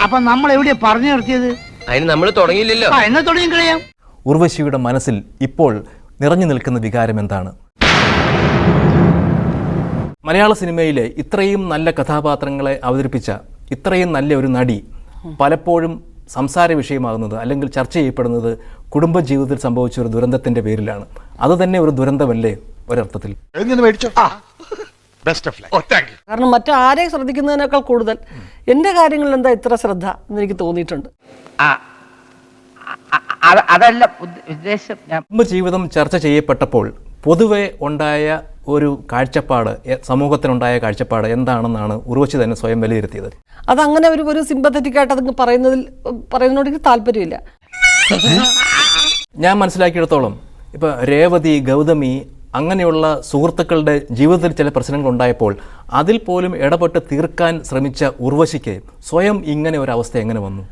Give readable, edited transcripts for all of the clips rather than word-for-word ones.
അപ്പൊ നമ്മൾ എവിടെയാ പറഞ്ഞു നിർത്തിയത്? അതിന് നമ്മൾ തുടങ്ങിയില്ലല്ലോ. എന്നാ തുടങ്ങി കളയാം. ഉർവശിയുടെ മനസ്സിൽ ഇപ്പോൾ നിറഞ്ഞു നിൽക്കുന്ന വികാരം എന്താണ്? മലയാള സിനിമയിലെ ഇത്രയും നല്ല കഥാപാത്രങ്ങളെ അവതരിപ്പിച്ച ഇത്രയും നല്ല ഒരു നടി പലപ്പോഴും സംസാര വിഷയമാകുന്നത് അല്ലെങ്കിൽ ചർച്ച ചെയ്യപ്പെടുന്നത് കുടുംബജീവിതത്തിൽ സംഭവിച്ച ഒരു ദുരന്തത്തിന്റെ പേരിലാണ്. അത് തന്നെ ഒരു ദുരന്തമല്ലേ ഒരർത്ഥത്തിൽ? കാരണം മറ്റാരെയും ശ്രദ്ധിക്കുന്നതിനേക്കാൾ കൂടുതൽ എൻ്റെ കാര്യങ്ങളിൽ എന്താ ഇത്ര ശ്രദ്ധ എന്ന് എനിക്ക് തോന്നിയിട്ടുണ്ട്. അതല്ല ഉദ്ദേശം. കുടുംബജീവിതം ചർച്ച ചെയ്യപ്പെട്ടപ്പോൾ പൊതുവെ ഉണ്ടായ ഒരു കാഴ്ചപ്പാട്, സമൂഹത്തിനുണ്ടായ കാഴ്ചപ്പാട് എന്താണെന്നാണ് ഉർവശി തന്നെ സ്വയം വിലയിരുത്തിയത്. അതങ്ങനെ ഒരു സിമ്പത്തറ്റിക് ആയിട്ട് അതങ്ങ് പറയുന്നതിനോട് എനിക്ക് താല്പര്യമില്ല. ഞാൻ മനസ്സിലാക്കിയിടത്തോളം ഇപ്പം രേവതി, ഗൗതമി അങ്ങനെയുള്ള സുഹൃത്തുക്കളുടെ ജീവിതത്തിൽ ചില പ്രശ്നങ്ങൾ ഉണ്ടായപ്പോൾ അതിൽ പോലും ഇടപെട്ട് തീർക്കാൻ ശ്രമിച്ച ഉർവശിക്ക് സ്വയം ഇങ്ങനെ ഒരു അവസ്ഥ എങ്ങനെ വന്നു?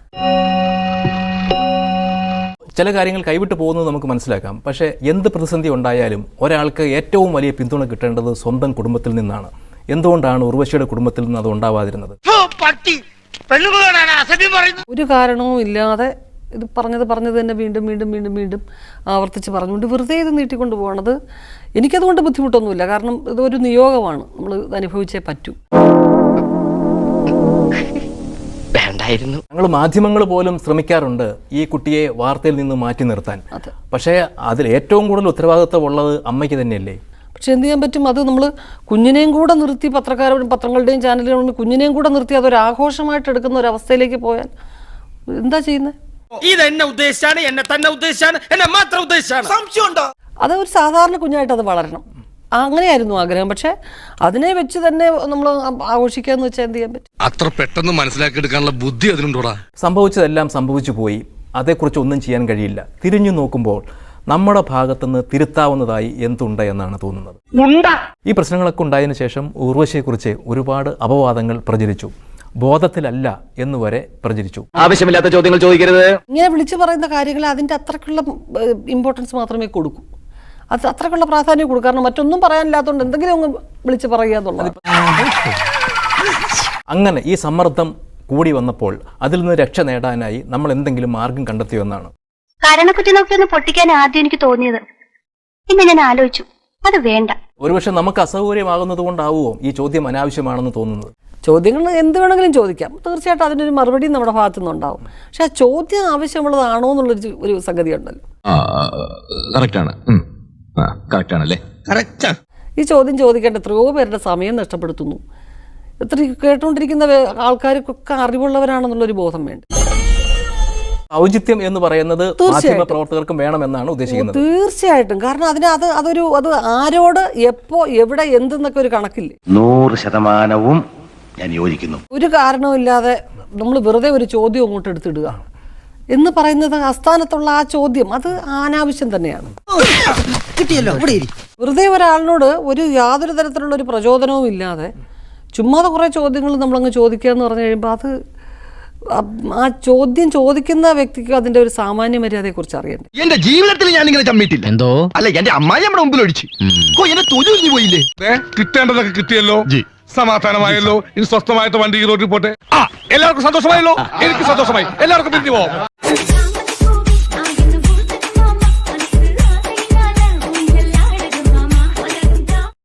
ചില കാര്യങ്ങൾ കൈവിട്ട് പോകുന്നത് നമുക്ക് മനസ്സിലാക്കാം. പക്ഷേ എന്ത് പ്രതിസന്ധി ഉണ്ടായാലും ഒരാൾക്ക് ഏറ്റവും വലിയ പിന്തുണ കിട്ടേണ്ടത് സ്വന്തം കുടുംബത്തിൽ നിന്നാണ്. എന്തുകൊണ്ടാണ് ഉർവശിയുടെ കുടുംബത്തിൽ നിന്ന് അത് ഉണ്ടാവാതിരുന്നത്? ഒരു കാരണവും ഇല്ലാതെ ഇത് പറഞ്ഞത് തന്നെ വീണ്ടും വീണ്ടും വീണ്ടും വീണ്ടും ആവർത്തിച്ച് പറഞ്ഞുകൊണ്ട് വെറുതെ ഇത് നീട്ടിക്കൊണ്ട് പോകണത് എനിക്കതുകൊണ്ട് ബുദ്ധിമുട്ടൊന്നുമില്ല. കാരണം ഇതൊരു നിയോഗമാണ്, നമ്മൾ ഇത് അനുഭവിച്ചേ പറ്റൂ. ഞങ്ങൾ മാധ്യമങ്ങൾ പോലും ശ്രമിക്കാറുണ്ട് ഈ കുട്ടിയെ വാർത്തയിൽ നിന്ന് മാറ്റി നിർത്താൻ. പക്ഷേ അതിൽ ഏറ്റവും കൂടുതൽ ഉത്തരവാദിത്വം ഉള്ളത് അമ്മയ്ക്ക് തന്നെയല്ലേ? പക്ഷെ എന്ത് ചെയ്യാൻ പറ്റും? അത് നമ്മൾ കുഞ്ഞിനെയും കൂടെ നിർത്തി, പത്രങ്ങളുടെയും ചാനലുകളുടെയും കുഞ്ഞിനെയും കൂടെ നിർത്തി അതൊരു ആഘോഷമായിട്ട് എടുക്കുന്ന ഒരു അവസ്ഥയിലേക്ക് പോയാൽ എന്താ ചെയ്യുന്നത്? ഇതെന്നെ ഉദ്ദേശിച്ചാണ്, എന്നെ തന്നെ ഉദ്ദേശിച്ചാണ്, എന്നെ മാത്രം ഉദ്ദേശിച്ചാണ്. അത് ഒരു സാധാരണ കുഞ്ഞായിട്ട് അത് വളരണം, അങ്ങനെയായിരുന്നു ആഗ്രഹം. പക്ഷെ അതിനെ വെച്ച് തന്നെ നമ്മൾ ആഘോഷിക്കാന്ന് വെച്ചാൽ എന്ത് ചെയ്യാൻ പറ്റും? അത്ര പെട്ടെന്ന് മനസ്സിലാക്കിയെടുക്കാനുള്ള ബുദ്ധി അതിനുണ്ടോടാ? സംഭവിച്ചതെല്ലാം സംഭവിച്ചു പോയി, അതേക്കുറിച്ച് ഒന്നും ചെയ്യാൻ കഴിയില്ല. തിരിഞ്ഞു നോക്കുമ്പോൾ നമ്മുടെ ഭാഗത്തുനിന്ന് തിരുത്താവുന്നതായി എന്തുണ്ട് എന്നാണ് തോന്നുന്നത്. ഈ പ്രശ്നങ്ങളൊക്കെ ഉണ്ടായതിനു ശേഷം ഉർവശിയെക്കുറിച്ച് ഒരുപാട് അപവാദങ്ങൾ പ്രചരിച്ചു. ബോധത്തിലല്ല എന്നുവരെ പ്രചരിച്ചു. ആവശ്യമില്ലാത്ത ചോദ്യങ്ങൾ ചോദിക്കരുത്. ഇങ്ങനെ വിളിച്ചു പറയുന്ന കാര്യങ്ങൾ അതിൻ്റെ അത്രക്കുള്ള ഇമ്പോർട്ടൻസ് മാത്രമേ കൊടുക്കൂ, അത് അത്രക്കുള്ള പ്രാധാന്യം കൊടുക്കും. കാരണം മറ്റൊന്നും പറയാനില്ലാത്തതുകൊണ്ട് എന്തെങ്കിലും അങ്ങ് വിളിച്ച് പറയുക എന്നുള്ളത്. അങ്ങനെ ഈ സമ്മർദ്ദം കൂടി വന്നപ്പോൾ അതിൽ നിന്ന് രക്ഷ നേടാനായി നമ്മൾ എന്തെങ്കിലും മാർഗം കണ്ടെത്തിയോ എന്നാണ്. കരണക്കുറ്റി നോക്കി ഒന്ന് പൊട്ടിക്കാൻ ആദ്യം എനിക്ക് തോന്നിയത്. പിന്നെ ഞാൻ ആലോചിച്ചു, അത് വേണ്ട. ഒരുപക്ഷെ നമുക്ക് അസൗകര്യമാകുന്നത് കൊണ്ടാവുമോ ഈ ചോദ്യം അനാവശ്യമാണെന്ന് തോന്നുന്നത്? ചോദ്യങ്ങൾ എന്ത് വേണമെങ്കിലും ചോദിക്കാം, തീർച്ചയായിട്ടും അതിനൊരു മറുപടി നമ്മുടെ ഭാഗത്തു നിന്നുണ്ടാവും. പക്ഷെ ആ ചോദ്യം ആവശ്യമുള്ളതാണോ എന്നുള്ളൊരു ഒരു സംഗതി ഉണ്ടല്ലോ. ഈ ചോദ്യം ചോദിക്കേണ്ട എത്രയോ പേരുടെ സമയം നഷ്ടപ്പെടുത്തുന്നു. എത്ര കേട്ടുകൊണ്ടിരിക്കുന്ന ആൾക്കാർക്കൊക്കെ അറിവുള്ളവരാണെന്നുള്ളൊരു ബോധം വേണ്ട. ഔചിത്യം എന്ന് പറയുന്നത് മാധ്യമ പ്രവർത്തകർക്കും വേണമെന്നാണ് ഉദ്ദേശിക്കുന്നത്. തീർച്ചയായിട്ടും. കാരണം അത് ആരോട് എപ്പോ എവിടെ എന്തെന്നൊക്കെ ഒരു കണക്കില്ലേ. 100% ഞാൻ യോജിക്കുന്നു. ഒരു കാരണവുമില്ലാതെ നമ്മൾ വെറുതെ ഒരു ചോദ്യം അങ്ങോട്ട് എടുത്തിടുക എന്ന് പറയുന്നത് അസ്ഥാനത്തുള്ള ആ ചോദ്യം അത് അനാവശ്യം തന്നെയാണ്. വെറുതെ ഒരാളിനോട് യാതൊരു തരത്തിലുള്ള ഒരു പ്രചോദനവും ഇല്ലാതെ ചുമ്മാതെ കുറെ ചോദ്യങ്ങൾ നമ്മളങ്ങ് ചോദിക്കുക എന്ന് പറഞ്ഞു കഴിയുമ്പോൾ അത് ആ ചോദ്യം ചോദിക്കുന്ന വ്യക്തിക്ക് അതിന്റെ ഒരു സാമാന്യ മര്യാദയെ കുറിച്ച് അറിയണ്ടേ? എന്റെ ജീവിതത്തിൽ ഞാൻ ഇങ്ങനെ ചമ്മിട്ടില്ല. എന്തോ അല്ല, എന്റെ അമ്മായി നമ്മുടെ മുമ്പിൽ ഒഴിച്ചു. എന്നെ തൊഴിൽ പോയില്ലേ? കിട്ടേണ്ടതൊക്കെ കിട്ടിയല്ലോ, സമാധാനമായല്ലോ. ഇനി സ്വസ്ഥമായിട്ട് വണ്ടി റോഡിൽ പോട്ടെ. എല്ലാവർക്കും സന്തോഷമായല്ലോ, എനിക്ക് സന്തോഷമായി. എല്ലാവർക്കും പിരിഞ്ഞു പോവാം.